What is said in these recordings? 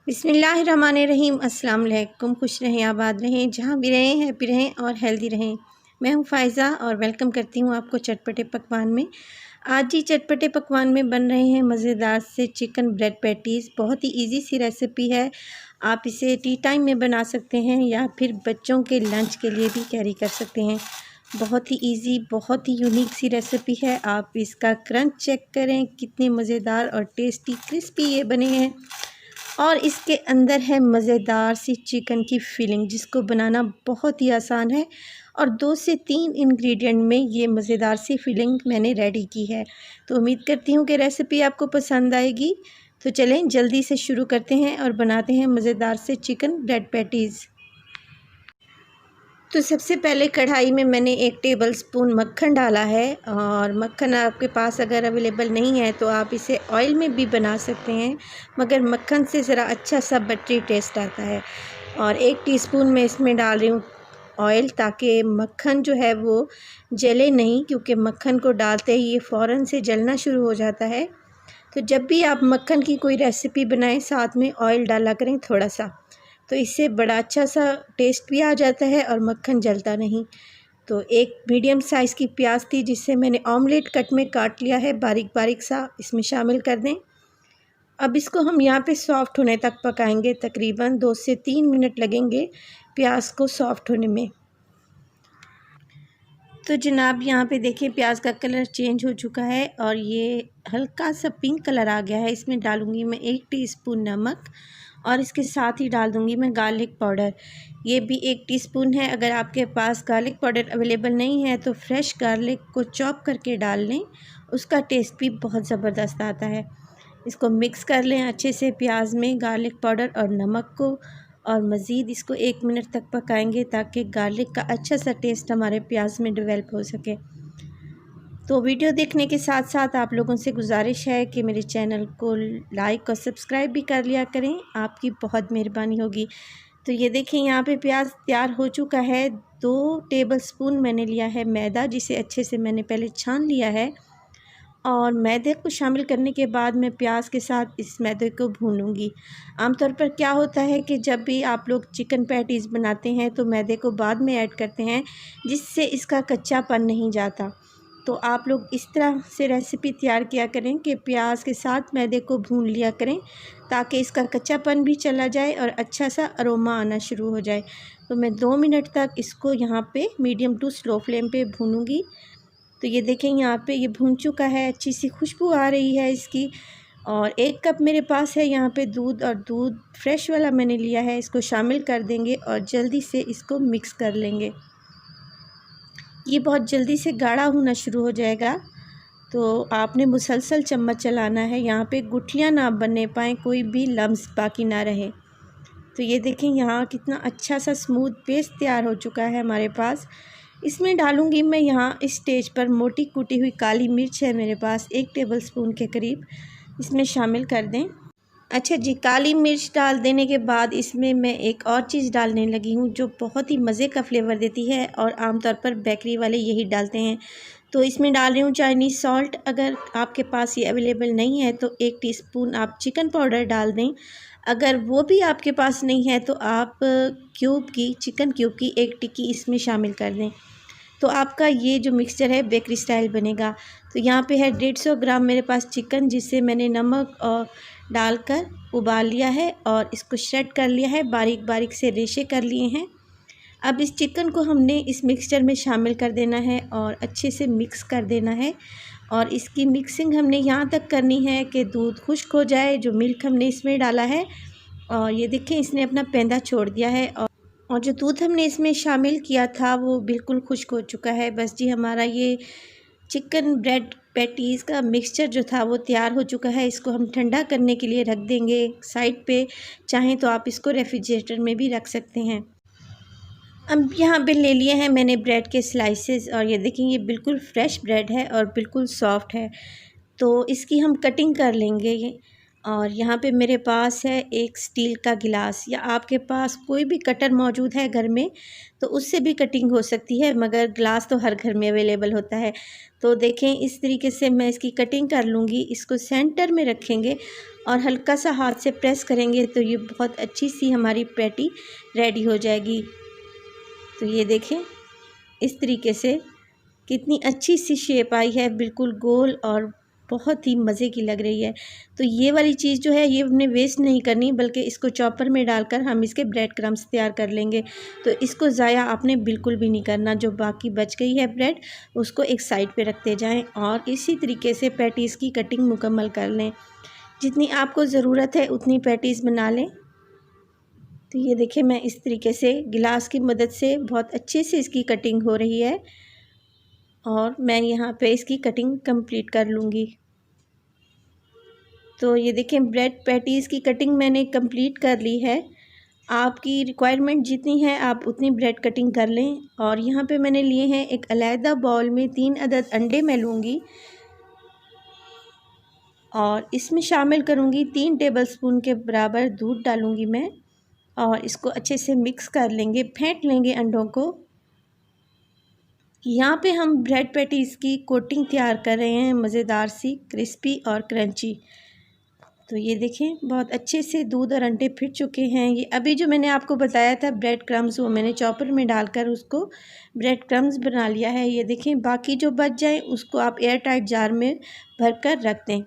बिस्मिल्लाहिर्रहमानिर्रहीम। अस्सलाम वालेकुम। खुश रहें, आबाद रहें, जहाँ भी रहें, हैप्पी रहें और हेल्दी रहें। मैं हूँ फ़ायज़ा और वेलकम करती हूँ आपको चटपटे पकवान में। आज ही चटपटे पकवान में बन रहे हैं मज़ेदार से चिकन ब्रेड पैटीज़। बहुत ही इजी सी रेसिपी है। आप इसे टी टाइम में बना सकते हैं या फिर बच्चों के लंच के लिए भी कैरी कर सकते हैं। बहुत ही इजी, बहुत ही यूनिक सी रेसिपी है। आप इसका क्रंच चेक करें, कितने मज़ेदार और टेस्टी क्रिस्पी ये बने हैं। और इसके अंदर है मज़ेदार सी चिकन की फिलिंग, जिसको बनाना बहुत ही आसान है और 2 से 3 इंग्रेडिएंट में ये मज़ेदार सी फिलिंग मैंने रेडी की है। तो उम्मीद करती हूँ कि रेसिपी आपको पसंद आएगी। तो चलें जल्दी से शुरू करते हैं और बनाते हैं मज़ेदार से चिकन ब्रेड पैटीज़। तो सबसे पहले कढ़ाई में मैंने 1 टेबलस्पून मक्खन डाला है और मक्खन आपके पास अगर अवेलेबल नहीं है तो आप इसे ऑयल में भी बना सकते हैं, मगर मक्खन से ज़रा अच्छा सा बटरी टेस्ट आता है। और 1 टीस्पून मैं इसमें डाल रही हूँ ऑयल, ताकि मक्खन जो है वो जले नहीं, क्योंकि मक्खन को डालते ही ये फ़ौरन से जलना शुरू हो जाता है। तो जब भी आप मक्खन की कोई रेसिपी बनाएं, साथ में ऑयल डाला करें थोड़ा सा, तो इससे बड़ा अच्छा सा टेस्ट भी आ जाता है और मक्खन जलता नहीं। तो 1 मीडियम साइज़ की प्याज थी, जिसे मैंने ऑमलेट कट में काट लिया है बारीक बारीक सा, इसमें शामिल कर दें। अब इसको हम यहाँ पे सॉफ़्ट होने तक पकाएंगे। तकरीबन 2 से 3 मिनट लगेंगे प्याज को सॉफ़्ट होने में। तो जनाब यहाँ पे देखिए प्याज का कलर चेंज हो चुका है और ये हल्का सा पिंक कलर आ गया है। इसमें डालूँगी मैं 1 टीस्पून नमक और इसके साथ ही डाल दूँगी मैं गार्लिक पाउडर। ये भी 1 टीस्पून है। अगर आपके पास गार्लिक पाउडर अवेलेबल नहीं है तो फ्रेश गार्लिक को चॉप करके डाल लें, उसका टेस्ट भी बहुत ज़बरदस्त आता है। इसको मिक्स कर लें अच्छे से प्याज में गार्लिक पाउडर और नमक को, और मज़ीद इसको 1 मिनट तक पकाएंगे ताकि गार्लिक का अच्छा सा टेस्ट हमारे प्याज में डेवलप हो सके। तो वीडियो देखने के साथ साथ आप लोगों से गुजारिश है कि मेरे चैनल को लाइक और सब्सक्राइब भी कर लिया करें, आपकी बहुत मेहरबानी होगी। तो ये देखें यहाँ पे प्याज तैयार हो चुका है। 2 टेबलस्पून मैंने लिया है मैदा, जिसे अच्छे से मैंने पहले छान लिया है, और मैदे को शामिल करने के बाद मैं प्याज के साथ इस मैदे को भूनूंगी। आमतौर पर क्या होता है कि जब भी आप लोग चिकन पैटीज़ बनाते हैं तो मैदे को बाद में ऐड करते हैं, जिससे इसका कच्चापन नहीं जाता। तो आप लोग इस तरह से रेसिपी तैयार किया करें कि प्याज के साथ मैदे को भून लिया करें, ताकि इसका कच्चापन भी चला जाए और अच्छा सा अरोमा आना शुरू हो जाए। तो मैं 2 मिनट तक इसको यहाँ पे मीडियम टू स्लो फ्लेम पे भूनूंगी। तो ये देखें यहाँ पे ये भून चुका है, अच्छी सी खुशबू आ रही है इसकी। और 1 कप मेरे पास है यहाँ पे दूध, और दूध फ्रेश वाला मैंने लिया है। इसको शामिल कर देंगे और जल्दी से इसको मिक्स कर लेंगे। ये बहुत जल्दी से गाढ़ा होना शुरू हो जाएगा, तो आपने मुसलसल चम्मच चलाना है, यहाँ पे गुठलियाँ ना बनने पाएँ, कोई भी लम्स बाकी ना रहे। तो ये देखें यहाँ कितना अच्छा सा स्मूथ पेस्ट तैयार हो चुका है हमारे पास। इसमें डालूँगी मैं यहाँ इस स्टेज पर मोटी कुटी हुई काली मिर्च है मेरे पास 1 टेबलस्पून के करीब, इसमें शामिल कर दें। अच्छा जी, काली मिर्च डाल देने के बाद इसमें मैं एक और चीज़ डालने लगी हूँ जो बहुत ही मज़े का फ्लेवर देती है, और आमतौर पर बेकरी वाले यही डालते हैं। तो इसमें डाल रही हूँ चाइनीज़ सॉल्ट। अगर आपके पास ये अवेलेबल नहीं है तो 1 टीस्पून आप चिकन पाउडर डाल दें। अगर वो भी आपके पास नहीं है तो आप चिकन क्यूब की 1 टिक्की इसमें शामिल कर दें। तो आपका ये जो मिक्सचर है बेकरी स्टाइल बनेगा। तो यहाँ पे है 150 ग्राम मेरे पास चिकन, जिसे मैंने नमक और डालकर उबाल लिया है और इसको श्रेड कर लिया है, बारीक बारीक से रेशे कर लिए हैं। अब इस चिकन को हमने इस मिक्सचर में शामिल कर देना है और अच्छे से मिक्स कर देना है। और इसकी मिक्सिंग हमने यहाँ तक करनी है कि दूध खुश्क हो जाए, जो मिल्क हमने इसमें डाला है। और ये देखें इसने अपना पेंदा छोड़ दिया है, और जो दूध हमने इसमें शामिल किया था वो बिल्कुल खुश्क हो चुका है। बस जी, हमारा ये चिकन ब्रेड पैटीज़ का मिक्सचर जो था वो तैयार हो चुका है। इसको हम ठंडा करने के लिए रख देंगे साइड पे। चाहें तो आप इसको रेफ्रिजरेटर में भी रख सकते हैं। अब यहाँ पे ले लिए हैं मैंने ब्रेड के स्लाइसेस, और ये देखें ये बिल्कुल फ्रेश ब्रेड है और बिल्कुल सॉफ्ट है। तो इसकी हम कटिंग कर लेंगे। और यहाँ पे मेरे पास है एक स्टील का गिलास, या आपके पास कोई भी कटर मौजूद है घर में तो उससे भी कटिंग हो सकती है, मगर ग्लास तो हर घर में अवेलेबल होता है। तो देखें इस तरीके से मैं इसकी कटिंग कर लूँगी। इसको सेंटर में रखेंगे और हल्का सा हाथ से प्रेस करेंगे तो ये बहुत अच्छी सी हमारी पैटी रेडी हो जाएगी। तो ये देखें इस तरीके से कितनी अच्छी सी शेप आई है, बिल्कुल गोल और बहुत ही मज़े की लग रही है। तो ये वाली चीज़ जो है ये हमने वेस्ट नहीं करनी, बल्कि इसको चॉपर में डालकर हम इसके ब्रेड क्रम्स तैयार कर लेंगे। तो इसको ज़ाया आपने बिल्कुल भी नहीं करना। जो बाकी बच गई है ब्रेड उसको एक साइड पे रखते जाएं और इसी तरीके से पैटीज़ की कटिंग मुकम्मल कर लें। जितनी आपको ज़रूरत है उतनी पैटीज़ बना लें। तो ये देखिए मैं इस तरीके से गिलास की मदद से बहुत अच्छे से इसकी कटिंग हो रही है और मैं यहाँ पे इसकी कटिंग कंप्लीट कर लूँगी। तो ये देखें ब्रेड पैटीज़ की कटिंग मैंने कंप्लीट कर ली है। आपकी रिक्वायरमेंट जितनी है आप उतनी ब्रेड कटिंग कर लें। और यहाँ पे मैंने लिए हैं एक अलहदा बाउल में 3 अदद अंडे मैं लूँगी और इसमें शामिल करूँगी 3 टेबलस्पून के बराबर दूध डालूँगी मैं और इसको अच्छे से मिक्स कर लेंगे, फेंट लेंगे अंडों को। यहाँ पे हम ब्रेड पैटीज़ की कोटिंग तैयार कर रहे हैं, मज़ेदार सी क्रिस्पी और क्रंची। तो ये देखें बहुत अच्छे से दूध और अंडे फिट चुके हैं। ये अभी जो मैंने आपको बताया था ब्रेड क्रम्स, वो मैंने चॉपर में डालकर उसको ब्रेड क्रम्स बना लिया है। ये देखें बाकी जो बच जाए उसको आप एयर टाइट जार में भर कर रख दें।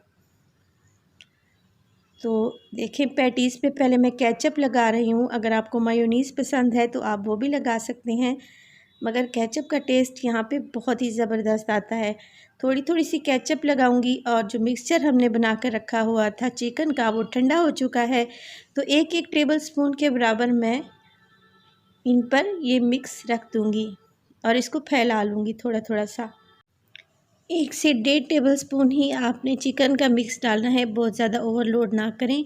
तो देखें पैटीज़ पे पहले मैं केचप लगा रही हूँ। अगर आपको मायोनीज़ पसंद है तो आप वो भी लगा सकते हैं, मगर केचप का टेस्ट यहाँ पे बहुत ही ज़बरदस्त आता है। थोड़ी थोड़ी सी केचप लगाऊंगी और जो मिक्सचर हमने बना कर रखा हुआ था चिकन का वो ठंडा हो चुका है। तो एक एक टेबलस्पून के बराबर मैं इन पर ये मिक्स रख दूँगी और इसको फैला लूँगी थोड़ा थोड़ा सा। 1 से 1.5 टेबलस्पून ही आपने चिकन का मिक्स डालना है, बहुत ज़्यादा ओवरलोड ना करें,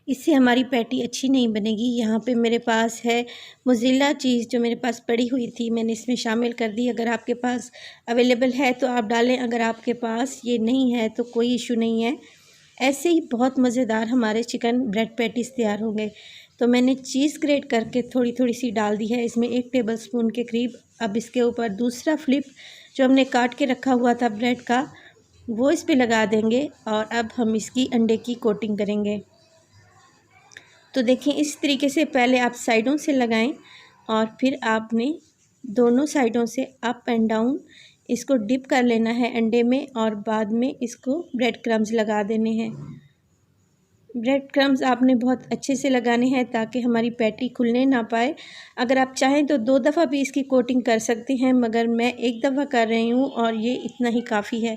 इससे हमारी पैटी अच्छी नहीं बनेगी। यहाँ पे मेरे पास है मोज़रेला चीज़ जो मेरे पास पड़ी हुई थी, मैंने इसमें शामिल कर दी। अगर आपके पास अवेलेबल है तो आप डालें, अगर आपके पास ये नहीं है तो कोई इशू नहीं है। ऐसे ही बहुत मज़ेदार हमारे चिकन ब्रेड पैटीज़ तैयार होंगे। तो मैंने चीज़ ग्रेट करके थोड़ी थोड़ी सी डाल दी है इसमें 1 टेबलस्पून के करीब। अब इसके ऊपर दूसरा फ्लिप जो हमने काट के रखा हुआ था ब्रेड का वो इस पे लगा देंगे और अब हम इसकी अंडे की कोटिंग करेंगे। तो देखिए इस तरीके से पहले आप साइडों से लगाएं और फिर आपने दोनों साइडों से अप एंड डाउन इसको डिप कर लेना है अंडे में और बाद में इसको ब्रेड क्रम्स लगा देने हैं। ब्रेड क्रम्स आपने बहुत अच्छे से लगाने हैं ताकि हमारी पैटी खुलने ना पाए। अगर आप चाहें तो 2 दफ़ा भी इसकी कोटिंग कर सकते हैं, मगर मैं 1 दफ़ा कर रही हूँ और ये इतना ही काफ़ी है।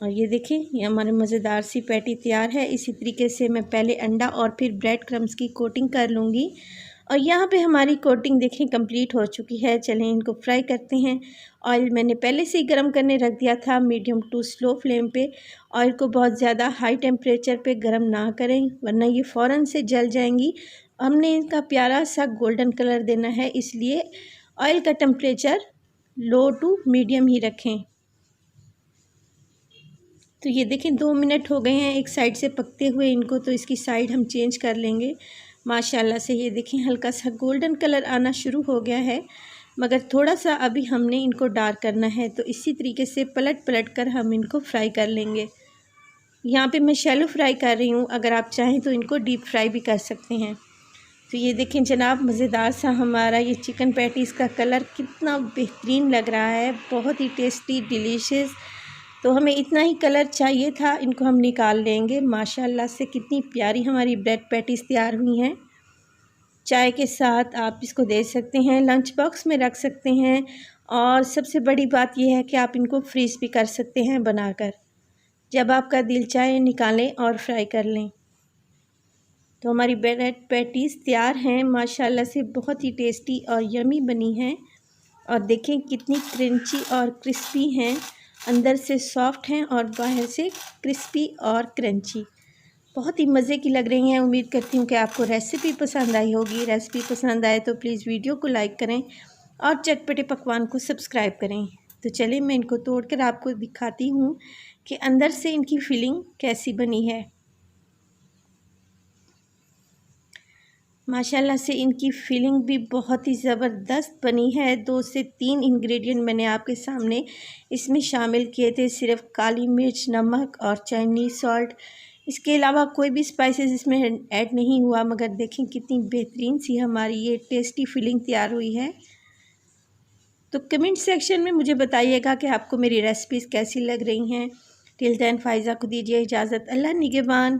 और ये देखें ये हमारी मज़ेदार सी पैटी तैयार है। इसी तरीके से मैं पहले अंडा और फिर ब्रेड क्रम्स की कोटिंग कर लूँगी। और यहाँ पे हमारी कोटिंग देखें कंप्लीट हो चुकी है। चलें इनको फ्राई करते हैं। ऑयल मैंने पहले से ही गर्म करने रख दिया था मीडियम टू स्लो फ्लेम पे। ऑयल को बहुत ज़्यादा हाई टेम्परेचर पे गर्म ना करें वरना ये फ़ौरन से जल जाएंगी। हमने इनका प्यारा सा गोल्डन कलर देना है, इसलिए ऑयल का टेम्परेचर लो टू मीडियम ही रखें। तो ये देखें 2 मिनट हो गए हैं एक साइड से पकते हुए इनको, तो इसकी साइड हम चेंज कर लेंगे। माशाल्लाह से ये देखें हल्का सा गोल्डन कलर आना शुरू हो गया है, मगर थोड़ा सा अभी हमने इनको डार्क करना है। तो इसी तरीके से पलट पलट कर हम इनको फ्राई कर लेंगे। यहाँ पे मैं शैलो फ्राई कर रही हूँ, अगर आप चाहें तो इनको डीप फ्राई भी कर सकते हैं। तो ये देखें जनाब मज़ेदार सा हमारा ये चिकन पैटीज़ का कलर कितना बेहतरीन लग रहा है, बहुत ही टेस्टी डिलीशियस। तो हमें इतना ही कलर चाहिए था, इनको हम निकाल लेंगे। माशाल्लाह से कितनी प्यारी हमारी ब्रेड पैटीज़ तैयार हुई हैं। चाय के साथ आप इसको दे सकते हैं, लंच बॉक्स में रख सकते हैं और सबसे बड़ी बात यह है कि आप इनको फ्रीज़ भी कर सकते हैं बनाकर। जब आपका दिल चाहे निकालें और फ्राई कर लें। तो हमारी ब्रेड पैटीज़ तैयार हैं, माशाल्लाह से बहुत ही टेस्टी और यमी बनी हैं। और देखें कितनी क्रंची और क्रिस्पी हैं, अंदर से सॉफ्ट हैं और बाहर से क्रिस्पी और क्रंची, बहुत ही मज़े की लग रही हैं। उम्मीद करती हूँ कि आपको रेसिपी पसंद आई होगी। रेसिपी पसंद आए तो प्लीज़ वीडियो को लाइक करें और चटपटे पकवान को सब्सक्राइब करें। तो चलिए मैं इनको तोड़ कर आपको दिखाती हूँ कि अंदर से इनकी फीलिंग कैसी बनी है। माशाल्लाह से इनकी फीलिंग भी बहुत ही ज़बरदस्त बनी है। 2 से 3 इंग्रेडिएंट मैंने आपके सामने इसमें शामिल किए थे, सिर्फ काली मिर्च, नमक और चाइनीज़ सॉल्ट। इसके अलावा कोई भी स्पाइसेस इसमें ऐड नहीं हुआ, मगर देखें कितनी बेहतरीन सी हमारी ये टेस्टी फिलिंग तैयार हुई है। तो कमेंट सेक्शन में मुझे बताइएगा कि आपको मेरी रेसिपीज़ कैसी लग रही हैं। टिल देन फ़ाइज़ा को दीजिए इजाज़त। अल्लाह निगहबान।